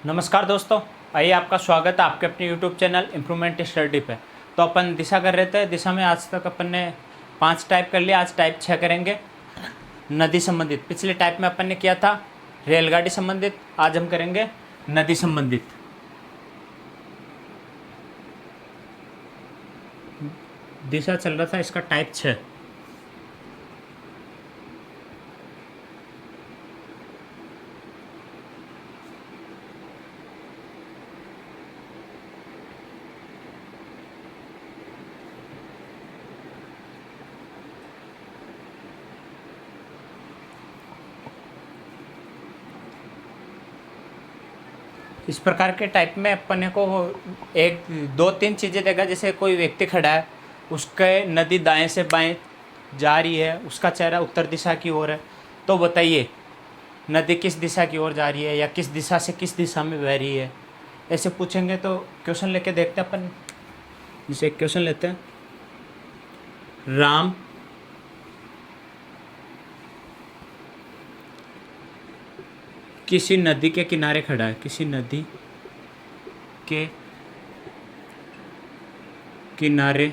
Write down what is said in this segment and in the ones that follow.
नमस्कार दोस्तों, आइए आपका स्वागत है आपके अपने YouTube चैनल इम्प्रूवमेंट स्टडी पे। तो अपन दिशा कर रहे थे। दिशा में आज तक अपन ने 5 टाइप कर लिया। आज टाइप 6 करेंगे, नदी संबंधित। पिछले टाइप में अपन ने किया था रेलगाड़ी संबंधित, आज हम करेंगे नदी संबंधित। दिशा चल रहा था इसका टाइप 6। इस प्रकार के टाइप में अपने को एक दो तीन चीज़ें देगा। जैसे कोई व्यक्ति खड़ा है, उसके नदी दाएं से बाएं जा रही है, उसका चेहरा उत्तर दिशा की ओर है। तो बताइए नदी किस दिशा की ओर जा रही है या किस दिशा से किस दिशा में बह रही है। ऐसे पूछेंगे तो क्वेश्चन लेके देखते हैं अपन। जैसे एक क्वेश्चन लेते हैं, राम किसी नदी के किनारे खड़ा है। किसी नदी के किनारे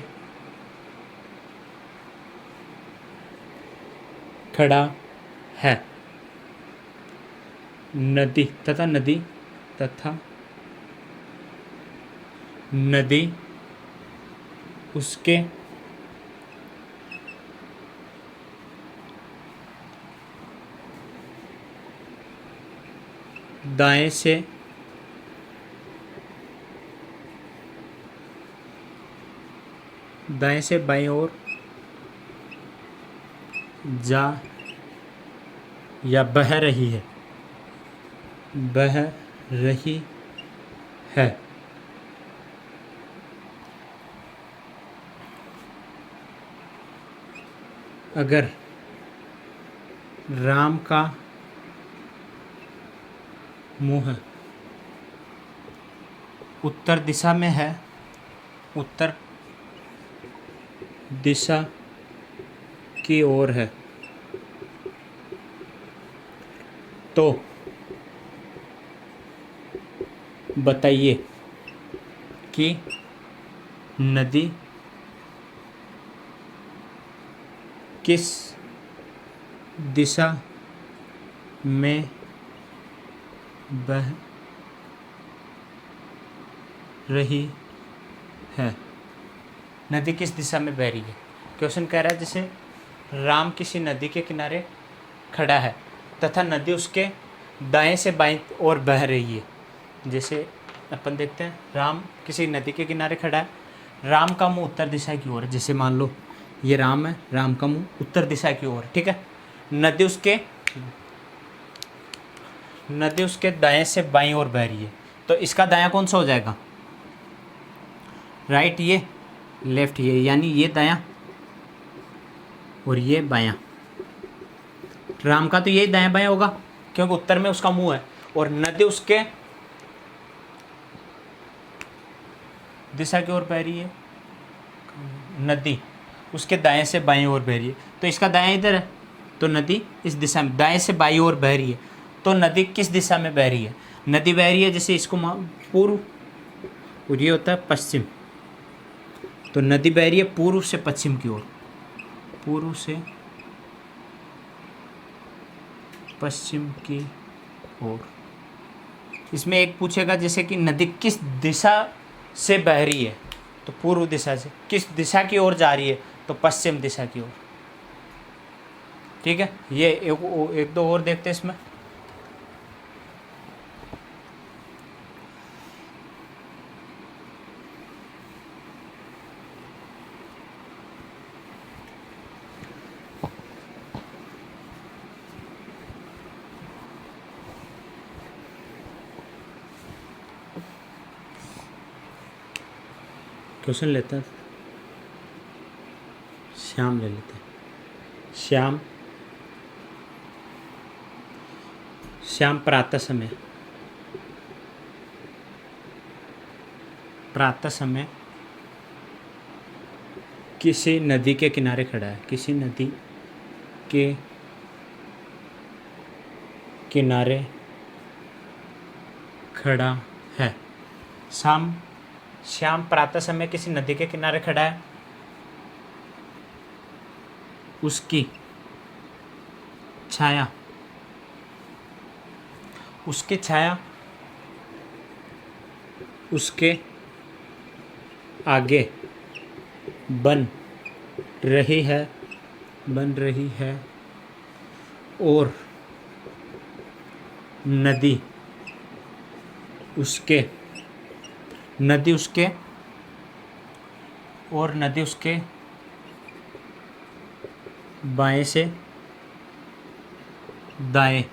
खड़ा है। नदी तथा नदी उसके दाएं से बाईं ओर जा या बह रही है। अगर राम का मुंह उत्तर दिशा में है, उत्तर दिशा की ओर है, तो बताइए कि नदी किस दिशा में बह रही है। नदी किस दिशा में बह रही है। क्वेश्चन कह रहा है जैसे राम किसी नदी के किनारे खड़ा है तथा नदी उसके दाएं से बाईं ओर बह रही है। जैसे अपन देखते हैं, राम किसी नदी के किनारे खड़ा है, राम का मुंह उत्तर दिशा की ओर है। जैसे मान लो ये राम है, राम का मुंह उत्तर दिशा की ओर, ठीक है। नदी उसके दाएं से बाईं ओर बह रही है, तो इसका दायां कौन सा हो जाएगा, राइट, ये लेफ्ट, ये यानी ये दायां और ये बायां। राम का तो यही दायां बायां होगा क्योंकि उत्तर में उसका मुंह है, और नदी उसके दिशा की ओर बह रही है। नदी उसके दाएं से बाईं ओर बह रही है, तो इसका दायां इधर है, तो नदी इस दिशा में दाएं से बाईं ओर बह रही है। तो नदी किस दिशा में बह रही है। नदी बह रही है जैसे इसको पूर्व और ये होता है पश्चिम, तो नदी बह रही है पूर्व से पश्चिम की ओर, पूर्व से पश्चिम की ओर। इसमें एक पूछेगा जैसे कि नदी किस दिशा से बह रही है, तो पूर्व दिशा से। किस दिशा की ओर जा रही है, तो पश्चिम दिशा की ओर, ठीक है। ये एक दो और देखते हैं इसमें। क्वेश्चन लेते हैं, श्याम ले लेते हैं। श्याम प्रातः समय किसी नदी के किनारे खड़ा है। किसी नदी के किनारे खड़ा है। श्याम प्रातः समय किसी नदी के किनारे खड़ा है। उसकी छाया उसके आगे बन रही है और नदी उसके बाएं से दाएं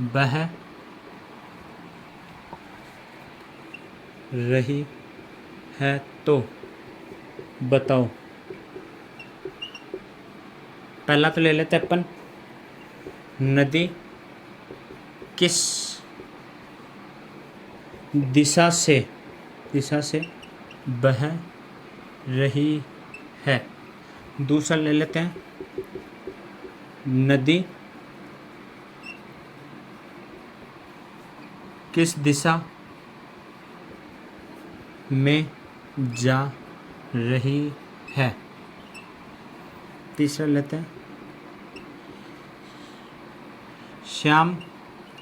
बह रही है, तो बताओ। पहला तो ले लेते हैं अपन, नदी किस दिशा से बह रही है। दूसरा ले लेते हैं, नदी किस दिशा में जा रही है। तीसरा लेते हैं, श्याम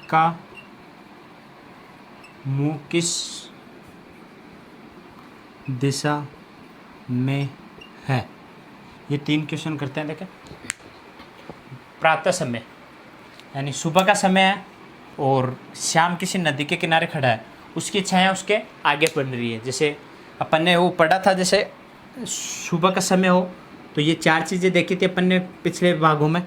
का मुंह किस दिशा में है। ये 3 क्वेश्चन करते हैं। देखें, प्रातः समय यानी सुबह का समय है और श्याम किसी नदी के किनारे खड़ा है, उसकी छाया उसके आगे बन रही है। जैसे अपन ने वो पढ़ा था, जैसे सुबह का समय हो तो ये 4 चीज़ें देखी थी अपन ने पिछले भागों में,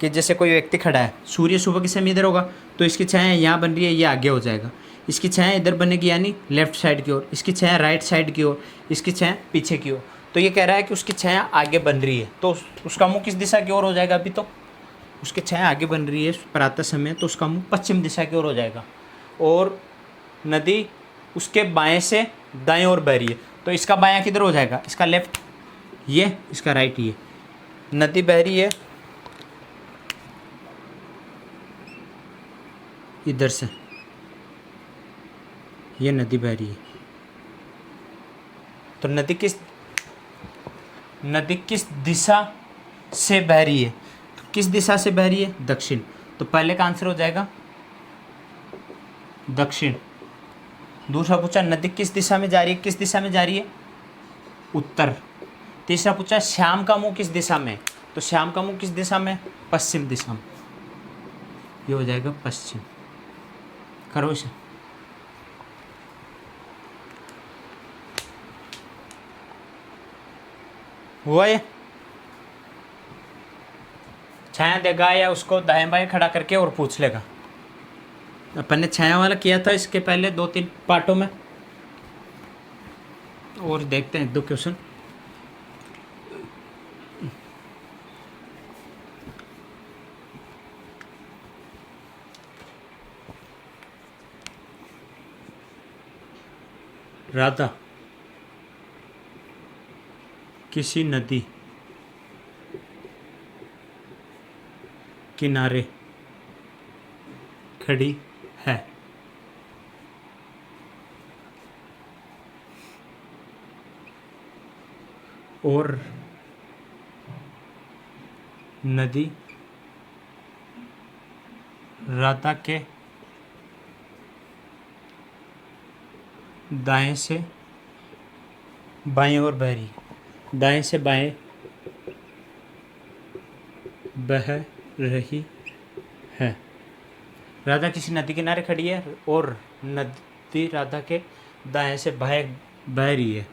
कि जैसे कोई व्यक्ति खड़ा है, सूर्य सुबह के समय इधर होगा तो इसकी छाया यहाँ बन रही है, ये आगे हो जाएगा। इसकी छाया इधर बनेगी यानी लेफ्ट साइड की ओर, इसकी छाया राइट साइड की ओर, इसकी छाया पीछे की ओर। तो ये कह रहा है कि उसकी छाया आगे बन रही है, तो उसका मुंह किस दिशा की ओर हो जाएगा। अभी तो उसकी छाया आगे बन रही है प्रातः समय, तो उसका मुंह पश्चिम दिशा की ओर हो जाएगा। और नदी उसके बाएं से दाएं ओर बह रही है, तो इसका बायां किधर हो जाएगा, इसका लेफ्ट ये, इसका राइट ये। नदी बह रही है इधर से, ये नदी बह रही है। तो नदी किस दिशा से बह रही है, तो किस दिशा से बह रही है, दक्षिण। तो पहले का आंसर हो जाएगा दक्षिण। दूसरा पूछा नदी किस दिशा में जा रही है, किस दिशा में जा रही है, उत्तर। तीसरा पूछा श्याम का मुंह किस दिशा में, तो श्याम का मुंह किस दिशा में, पश्चिम दिशा में। ये हो जाएगा पश्चिम। करो इसे। हुआ ये। छाया देगा या उसको दाएं बाएं खड़ा करके और पूछ लेगा। अपन ने छाया वाला किया था इसके पहले 2-3 पार्टों में, और देखते हैं 1-2 क्वेश्चन। राधा किसी नदी किनारे खड़ी है। और नदी राधा के दाएं से बाएं ओर बह रही है, दाएं से बाएं बह रही है। राधा किसी नदी किनारे खड़ी है और नदी राधा के दाएं से बह रही है।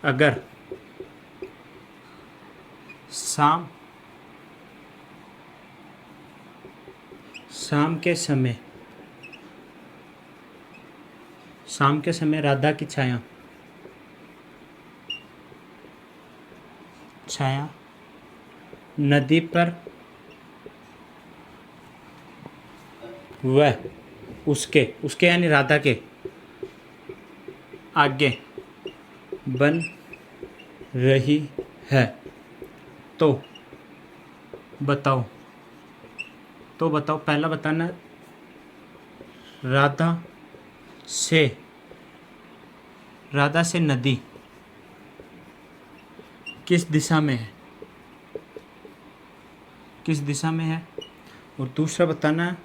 अगर शाम के समय राधा की छाया नदी पर वह उसके यानी राधा के आगे बन रही है, तो बताओ। पहला बताना, राधा से राधा से नदी किस दिशा में है, किस दिशा में है। और दूसरा बताना है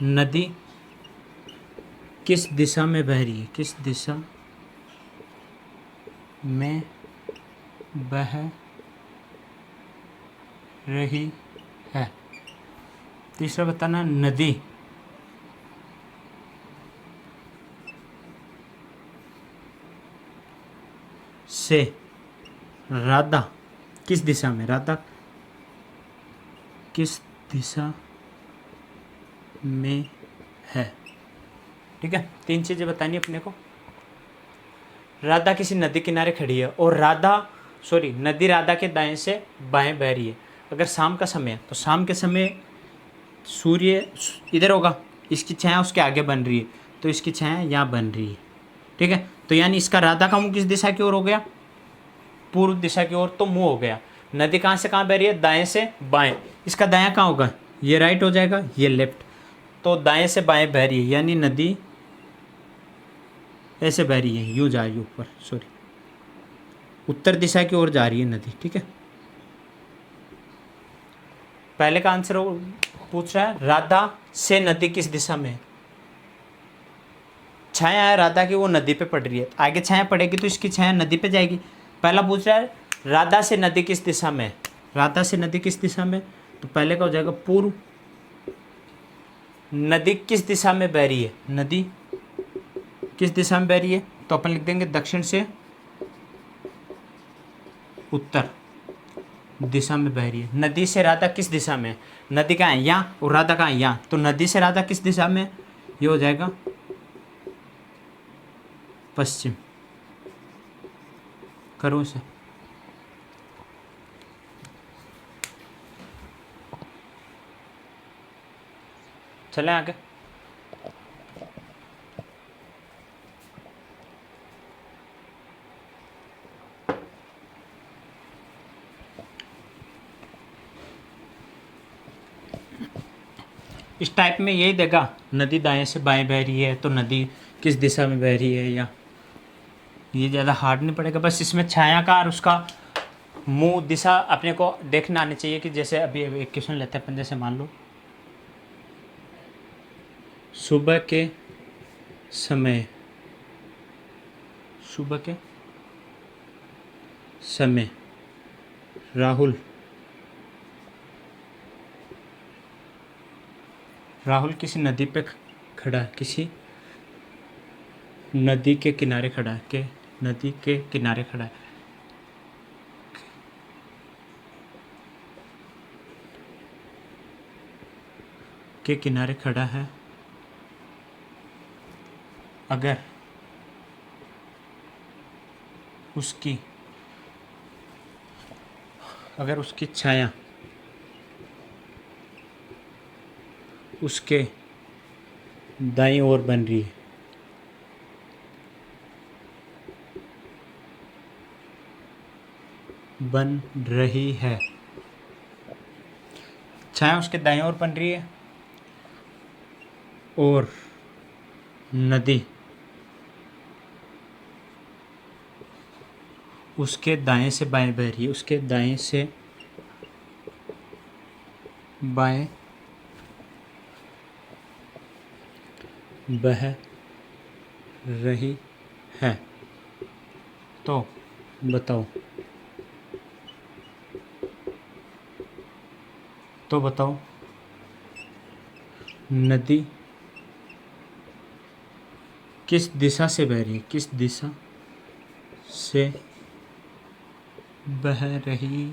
नदी किस दिशा में बह रही है, किस दिशा में बह रही है। तीसरा बताना नदी से राधा किस दिशा में, राधा किस दिशा में है। ठीक है, 3 चीज़ें बतानी अपने को। राधा किसी नदी किनारे खड़ी है और नदी राधा के दाएं से बाएं बह रही है। अगर शाम का समय है तो शाम के समय सूर्य इधर होगा, इसकी छाया उसके आगे बन रही है, तो इसकी छाया यहाँ बन रही है। ठीक है, तो यानी इसका राधा का मुंह किस दिशा की ओर हो गया, पूर्व दिशा की ओर, तो मुंह हो गया। नदी कहाँ से कहाँ बह रही है, दाएं से बाएं। इसका दायां कहाँ होगा, ये राइट हो जाएगा, ये लेफ्ट। तो दाएं से बाएं बह रही है, यानी नदी ऐसे बह रही है, यूँ जा रही है ऊपर, सॉरी उत्तर दिशा की ओर जा रही है नदी। ठीक है, पहले का आंसर पूछ रहा है राधा से नदी किस दिशा में है। छाया है राधा की, वो नदी पे पड़ रही है, आगे छाया पड़ेगी तो इसकी छाया नदी पे जाएगी। पहला पूछ रहा है राधा से नदी किस दिशा में है, राधा से नदी किस दिशा में, तो पहले का हो जाएगा पूर्व। नदी किस दिशा में बह रही है, नदी किस दिशा में बह रही है, तो अपन लिख देंगे दक्षिण से उत्तर दिशा में बह रही है। नदी से राधा किस दिशा में है, नदी कहाँ है, यहाँ, और राधा कहाँ है, यहाँ। तो नदी से राधा किस दिशा में, ये हो जाएगा पश्चिम। करो इसे। चलें आगे। इस टाइप में यही देगा, नदी दाएं से बाएं बह रही है तो नदी किस दिशा में बह रही है, या ये ज़्यादा हार्ड नहीं पड़ेगा। बस इसमें छाया का और उसका मुंह दिशा अपने को देखना आनी चाहिए। कि जैसे अभी एक क्वेश्चन लेते हैं अपन, जैसे मान लो सुबह के समय राहुल किसी नदी पे खड़ा है, किसी नदी के किनारे खड़ा है, के नदी के किनारे खड़ा है, के किनारे खड़ा है। अगर उसकी छाया उसके दाईं ओर बन रही है, छाया उसके दाईं ओर बन रही है और नदी उसके दाएं से बाएं बह रही है, उसके दाएं से बाएं बह रही है। तो बताओ नदी किस दिशा से बह रही है, किस दिशा से बह रही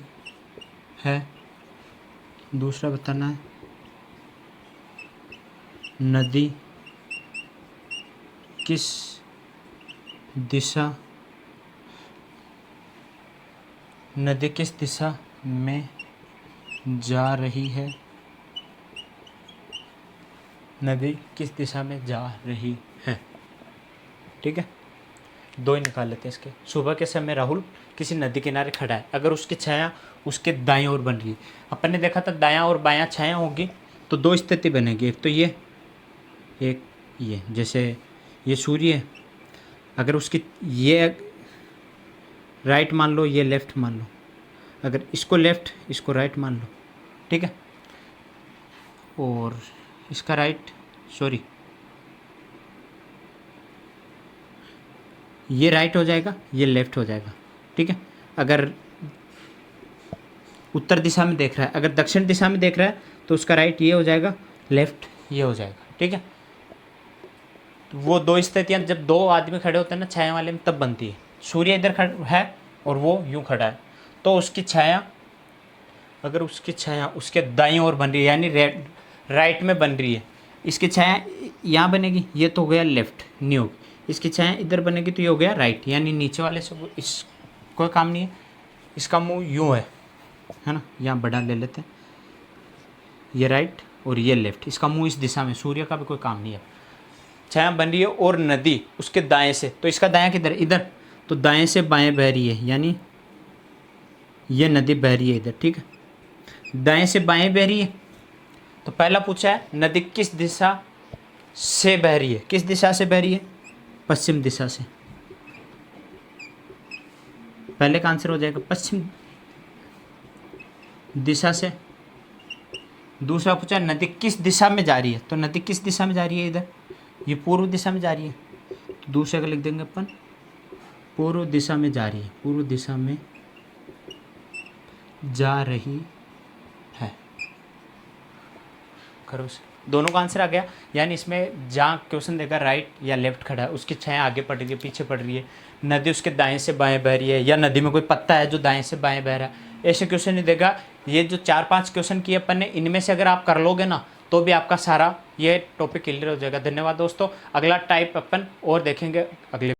है। दूसरा बताना है नदी किस दिशा में जा रही है, नदी किस दिशा में जा रही है। ठीक है, 2 ही निकाल लेते हैं इसके। सुबह के समय राहुल किसी नदी किनारे खड़ा है, अगर उसकी छाया उसके दाएं ओर बन रही है। अपन ने देखा था दायां और बायां छाया होगी तो 2 स्थिति बनेगी, एक तो ये एक ये, जैसे ये सूर्य है, अगर उसकी ये राइट मान लो, ये लेफ़्ट मान लो, अगर इसको लेफ़्ट इसको राइट मान लो, ठीक है, और इसका राइट, सॉरी ये राइट हो जाएगा, ये लेफ़्ट हो जाएगा, ठीक है। अगर उत्तर दिशा में देख रहा है, अगर दक्षिण दिशा में देख रहा है तो उसका राइट ये हो जाएगा, लेफ़्ट ये हो जाएगा, ठीक है। तो वो दो स्थितियाँ जब दो आदमी खड़े होते हैं ना छाया वाले में, तब बनती है। सूर्य इधर खड़ा है और वो यूँ खड़ा है, तो उसकी छाया, अगर उसकी छाया उसके दाईं ओर बन रही है, यानी राइट में बन रही है, इसकी छाया यहाँ बनेगी, ये तो हो गया लेफ्ट न्यू, इसकी छाया इधर बनेगी तो ये हो गया राइट, यानी नीचे वाले से इस कोई काम नहीं है, इसका मुंह यूँ है ना, यहाँ बड़ा ले लेते हैं, ये राइट और ये लेफ्ट, इसका मुंह इस दिशा में, सूर्य का भी कोई काम नहीं है। छाया बन रही है और नदी उसके दाएं से, तो इसका दायां किधर, इधर, तो दाएं से बाएं बह रही है, यानी ये नदी बह रही है इधर, ठीक है, दाएं से बाएं बह रही है। तो पहला पूछा है नदी किस दिशा से बह रही है, किस दिशा से बह रही है, पश्चिम दिशा से, पहले का आंसर हो जाएगा पश्चिम दिशा से। दूसरा पूछा नदी किस दिशा में जा रही है, तो नदी किस दिशा में जा रही है, इधर ये पूर्व दिशा में जा रही है, तो दूसरे का लिख देंगे अपन पूर्व दिशा में जा रही है, पूर्व दिशा में जा रही है, करो से दोनों का आंसर आ गया। यानी इसमें जहाँ क्वेश्चन देगा राइट या लेफ्ट खड़ा है, उसकी छाया आगे पड़ रही है, पीछे पड़ रही है, नदी उसके दाएं से बाएं बह रही है, या नदी में कोई पत्ता है जो दाएं से बाएं बह रहा है, ऐसे क्वेश्चन नहीं देगा। ये जो 4-5 क्वेश्चन किए अपन ने, इनमें से अगर आप कर लोगे ना तो भी आपका सारा ये टॉपिक क्लियर हो जाएगा। धन्यवाद दोस्तों, अगला टाइप अपन और देखेंगे अगले